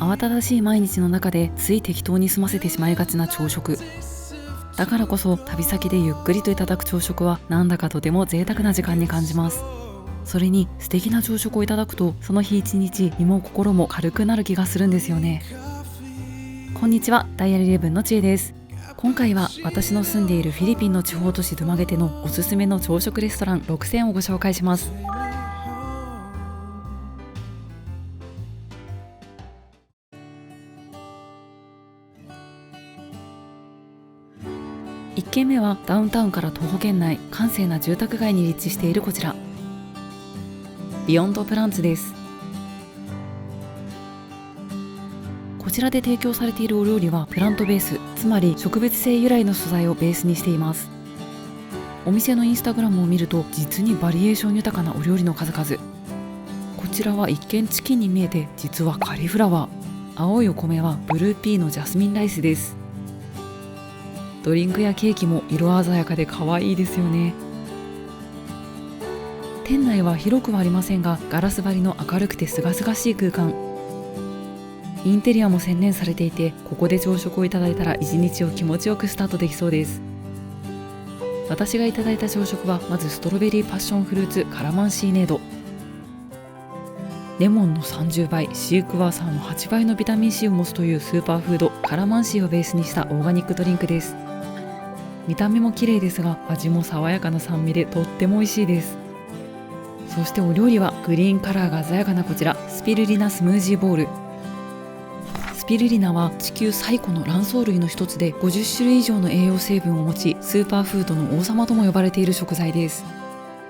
慌ただしい毎日の中でつい適当に済ませてしまいがちな朝食。だからこそ旅先でゆっくりといただく朝食はなんだかとても贅沢な時間に感じます。それに素敵な朝食をいただくとその日一日身も心も軽くなる気がするんですよね。こんにちは、ダイアリー11のちえです。今回は私の住んでいるフィリピンの地方都市ドゥマゲテのおすすめの朝食レストラン6選をご紹介します。1軒目はダウンタウンから徒歩圏内、閑静な住宅街に立地しているこちら、ビヨンドプランツです。こちらで提供されているお料理はプラントベース、つまり植物性由来の素材をベースにしています。お店のインスタグラムを見ると実にバリエーション豊かなお料理の数々。こちらは一見チキンに見えて実はカリフラワー、青いお米はブルーピーのジャスミンライスです。ドリンクやケーキも色鮮やかで可愛いですよね。店内は広くはありませんが、ガラス張りの明るくて清々しい空間。インテリアも洗練されていて、ここで朝食をいただいたら一日を気持ちよくスタートできそうです。私がいただいた朝食はまずストロベリーパッションフルーツカラマンシーネード。レモンの30倍、シークワーサーの8倍のビタミン C を持つというスーパーフードカラマンシーをベースにしたオーガニックドリンクです。見た目も綺麗ですが、味も爽やかな酸味でとっても美味しいです。そしてお料理はグリーンカラーが鮮やかなこちら、スピルリナスムージーボール。スピルリナは地球最古の卵巣類の一つで50種類以上の栄養成分を持ち、スーパーフードの王様とも呼ばれている食材です。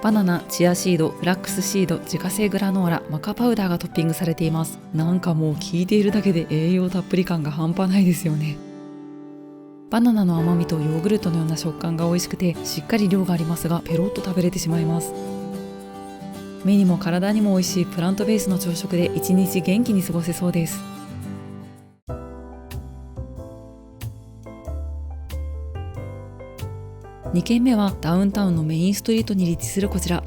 バナナ、チアシード、フラックスシード、自家製グラノーラ、マカパウダーがトッピングされています。なんかもう聞いているだけで栄養たっぷり感が半端ないですよね。バナナの甘みとヨーグルトのような食感が美味しくて、しっかり量がありますがペロッと食べれてしまいます。目にも体にも美味しいプラントベースの朝食で一日元気に過ごせそうです。2軒目はダウンタウンのメインストリートに立地するこちら、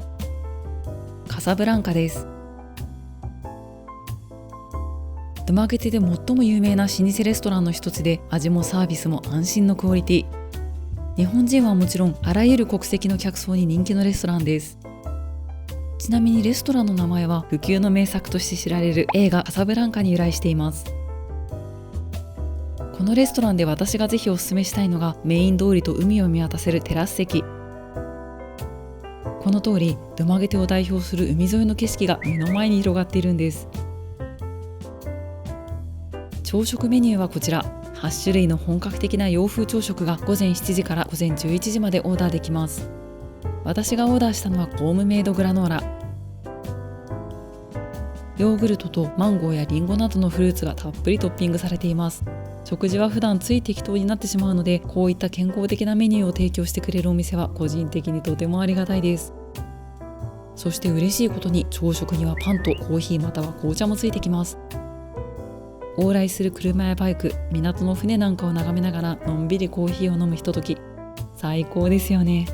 カサブランカです。ドゥマゲテで最も有名な老舗レストランの一つで、味もサービスも安心のクオリティ。日本人はもちろんあらゆる国籍の客層に人気のレストランです。ちなみにレストランの名前は不朽の名作として知られる映画カサブランカに由来しています。このレストランで私がぜひおすすめしたいのがメイン通りと海を見渡せるテラス席。この通りドゥマゲテを代表する海沿いの景色が目の前に広がっているんです。朝食メニューはこちら、8種類の本格的な洋風朝食が午前7時から午前11時までオーダーできます。私がオーダーしたのはホームメイドグラノーラ。ヨーグルトとマンゴーやリンゴなどのフルーツがたっぷりトッピングされています。食事は普段つい適当になってしまうので、こういった健康的なメニューを提供してくれるお店は個人的にとてもありがたいです。そして嬉しいことに朝食にはパンとコーヒーまたは紅茶もついてきます。往来する車やバイク、港の船なんかを眺めながらのんびりコーヒーを飲むひととき、最高ですよね。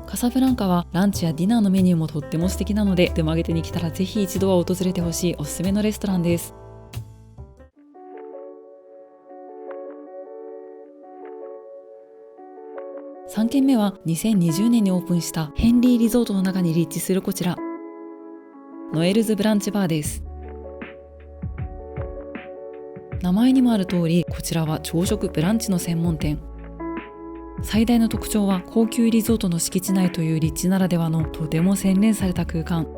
カサブランカはランチやディナーのメニューもとっても素敵なので、ドゥマゲテに来たらぜひ一度は訪れてほしいおすすめのレストランです。3軒目は2020年にオープンしたヘンリーリゾートの中に立地するこちら、ノエルズブランチバーです。名前にもある通り、こちらは朝食ブランチの専門店。最大の特徴は高級リゾートの敷地内という立地ならではのとても洗練された空間。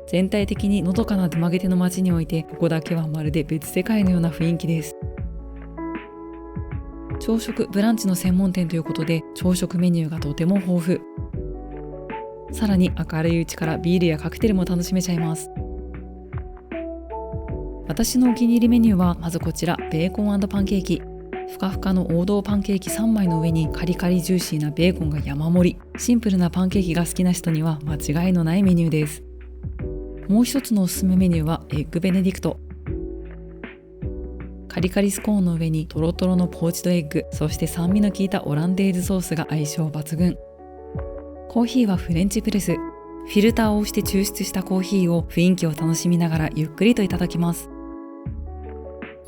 全体的にのどかなドゥマゲテの街において、ここだけはまるで別世界のような雰囲気です。朝食ブランチの専門店ということで、朝食メニューがとても豊富。さらに明るいうちからビールやカクテルも楽しめちゃいます。私のお気に入りメニューはまずこちら、ベーコン&パンケーキ。ふかふかの王道パンケーキ3枚の上にカリカリジューシーなベーコンが山盛り。シンプルなパンケーキが好きな人には間違いのないメニューです。もう一つのおすすめメニューはエッグベネディクト。カリカリスコーンの上にトロトロのポーチドエッグ、そして酸味の効いたオランデーズソースが相性抜群。コーヒーはフレンチプレス。フィルターを押して抽出したコーヒーを雰囲気を楽しみながらゆっくりといただきます。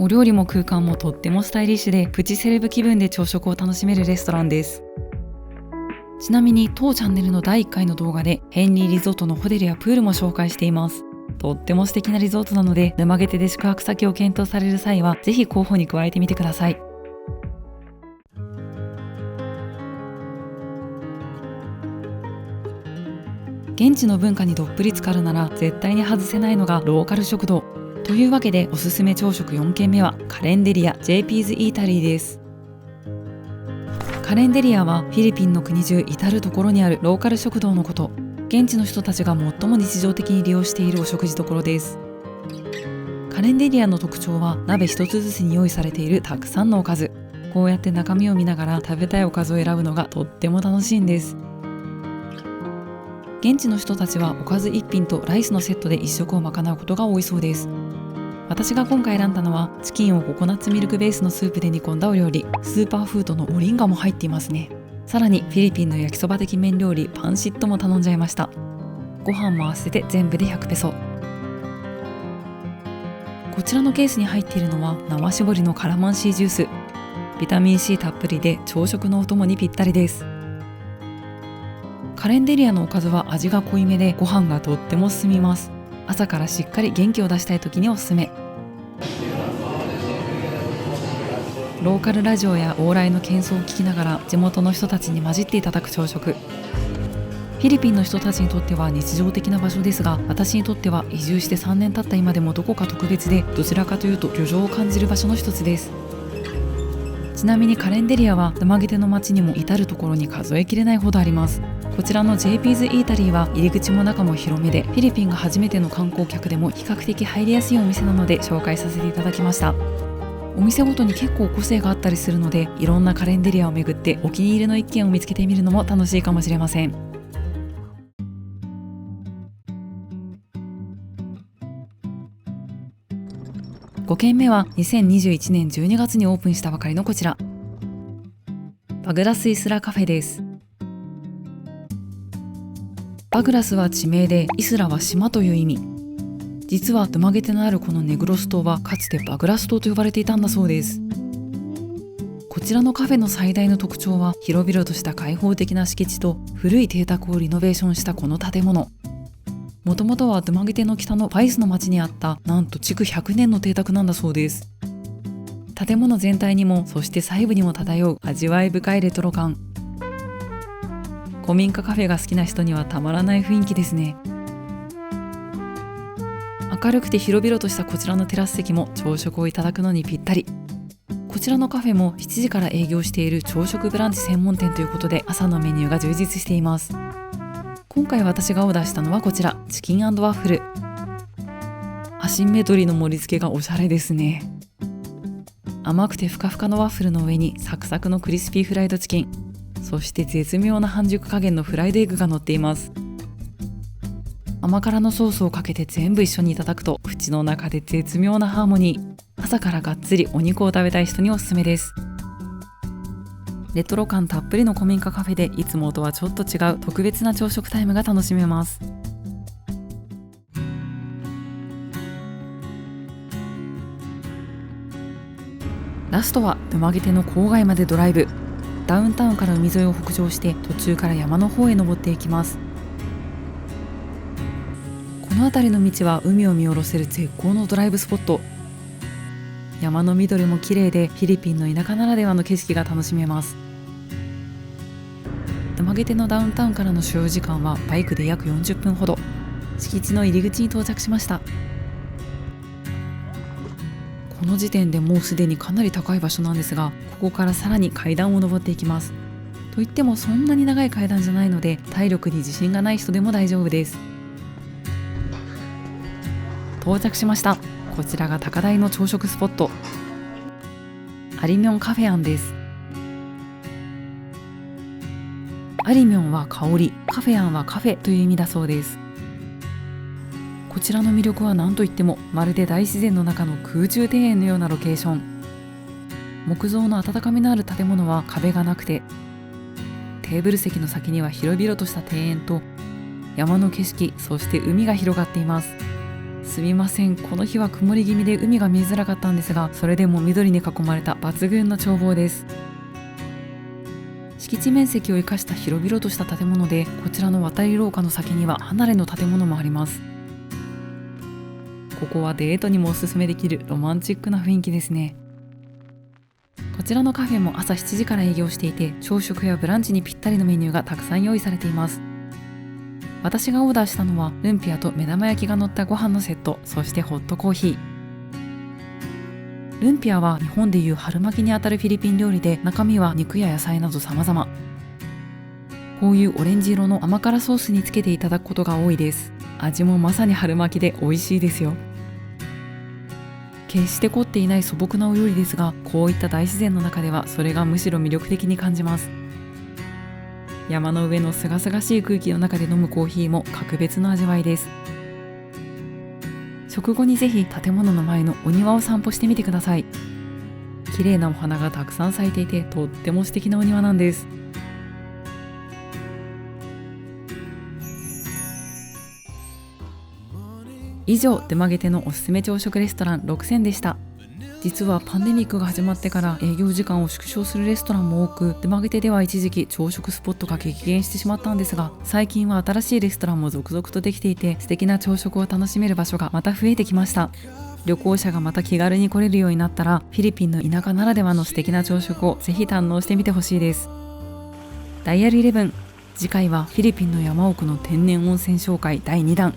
お料理も空間もとってもスタイリッシュで、プチセレブ気分で朝食を楽しめるレストランです。ちなみに当チャンネルの第1回の動画でヘンリーリゾートのホテルやプールも紹介しています。とっても素敵なリゾートなので、沼ゲテで宿泊先を検討される際はぜひ候補に加えてみてください。現地の文化にどっぷり浸かるなら絶対に外せないのがローカル食堂。というわけでおすすめ朝食4軒目はカレンデリア JP's イータリーです。カレンデリアはフィリピンの国中至るところにあるローカル食堂のこと。現地の人たちが最も日常的に利用しているお食事処です。カレンデリアの特徴は鍋一つずつに用意されているたくさんのおかず。こうやって中身を見ながら食べたいおかずを選ぶのがとっても楽しいんです。現地の人たちはおかず1品とライスのセットで1食を賄うことが多いそうです。私が今回選んだのはチキンをココナッツミルクベースのスープで煮込んだお料理。スーパーフードのモリンガも入っていますね。さらにフィリピンの焼きそば的麺料理パンシットも頼んじゃいました。ご飯も合わせて全部で100ペソ。こちらのケースに入っているのは生搾りのカラマンシージュース。ビタミン C たっぷりで朝食のお供にぴったりです。カレンデリアのおかずは味が濃いめでご飯がとっても進みます。朝からしっかり元気を出したい時におすすめ。ローカルラジオや往来の喧騒を聞きながら地元の人たちに混じっていただく朝食。フィリピンの人たちにとっては日常的な場所ですが、私にとっては移住して3年経った今でもどこか特別で、どちらかというと旅情を感じる場所の一つです。ちなみにカレンデリアは沼ゲテの街にも至るところに数えきれないほどあります。こちらの JP's イータリーは入り口も中も広めで、フィリピンが初めての観光客でも比較的入りやすいお店なので紹介させていただきました。お店ごとに結構個性があったりするので、いろんなカレンデリアを巡ってお気に入りの一軒を見つけてみるのも楽しいかもしれません。5軒目は2021年12月にオープンしたばかりのこちら、バグラスイスラカフェです。バグラスは地名で、イスラは島という意味。実はドマゲテのあるこのネグロス島はかつてバグラス島と呼ばれていたんだそうです。こちらのカフェの最大の特徴は広々とした開放的な敷地と古い邸宅をリノベーションしたこの建物。もともとはドマゲテの北のパイスの町にあったなんと築100年の邸宅なんだそうです。建物全体にもそして細部にも漂う味わい深いレトロ感。古民家カフェが好きな人にはたまらない雰囲気ですね。明るくて広々としたこちらのテラス席も朝食をいただくのにぴったり。こちらのカフェも7時から営業している朝食ブランチ専門店ということで、朝のメニューが充実しています。今回私がオーダーしたのはこちら、チキン&ワッフル。アシンメトリーの盛り付けがおしゃれですね。甘くてふかふかのワッフルの上にサクサクのクリスピーフライドチキン、そして絶妙な半熟加減のフライドエッグが乗っています。甘辛のソースをかけて全部一緒にいただくと口の中で絶妙なハーモニー。朝からがっつりお肉を食べたい人におすすめです。レトロ感たっぷりの古民家カフェで、いつもとはちょっと違う特別な朝食タイムが楽しめます。ラストはドマゲテの郊外までドライブ。ダウンタウンから海沿いを北上して途中から山の方へ登っていきます。この辺りの道は海を見下ろせる絶好のドライブスポット。山の緑も綺麗で、フィリピンの田舎ならではの景色が楽しめます。ドマゲテのダウンタウンからの所要時間はバイクで約40分ほど。敷地の入り口に到着しました。この時点でもうすでにかなり高い場所なんですが、ここからさらに階段を上っていきます。といってもそんなに長い階段じゃないので、体力に自信がない人でも大丈夫です。到着しました。こちらが高台の朝食スポット、アリミョンカフェアンです。アリミョンは香り、カフェアンはカフェという意味だそうです。こちらの魅力は何といっても、まるで大自然の中の空中庭園のようなロケーション。木造の温かみのある建物は壁がなくて、テーブル席の先には広々とした庭園と山の景色、そして海が広がっています。すみません、この日は曇り気味で海が見えづらかったんですが、それでも緑に囲まれた抜群の眺望です。敷地面積を生かした広々とした建物で、こちらの渡り廊下の先には離れの建物もあります。ここはデートにもおすすめできるロマンチックな雰囲気ですね。こちらのカフェも朝7時から営業していて、朝食やブランチにぴったりのメニューがたくさん用意されています。私がオーダーしたのはルンピアと目玉焼きが乗ったご飯のセット、そしてホットコーヒー。ルンピアは日本でいう春巻きにあたるフィリピン料理で、中身は肉や野菜など様々。こういうオレンジ色の甘辛ソースにつけていただくことが多いです。味もまさに春巻きで美味しいですよ。決して凝っていない素朴なお料理ですが、こういった大自然の中ではそれがむしろ魅力的に感じます。山の上のすがすがしい空気の中で飲むコーヒーも格別の味わいです。食後にぜひ建物の前のお庭を散歩してみてください。綺麗なお花がたくさん咲いていて、とっても素敵なお庭なんです。以上、出曲げてのおすすめ朝食レストラン6選でした。実はパンデミックが始まってから営業時間を縮小するレストランも多く、出曲げてでは一時期朝食スポットが激減してしまったんですが、最近は新しいレストランも続々とできていて、素敵な朝食を楽しめる場所がまた増えてきました。旅行者がまた気軽に来れるようになったら、フィリピンの田舎ならではの素敵な朝食をぜひ堪能してみてほしいです。ダイヤル11、次回はフィリピンの山奥の天然温泉紹介第2弾。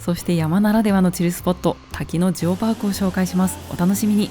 そして山ならではのチルスポット、滝のジオパークを紹介します。お楽しみに。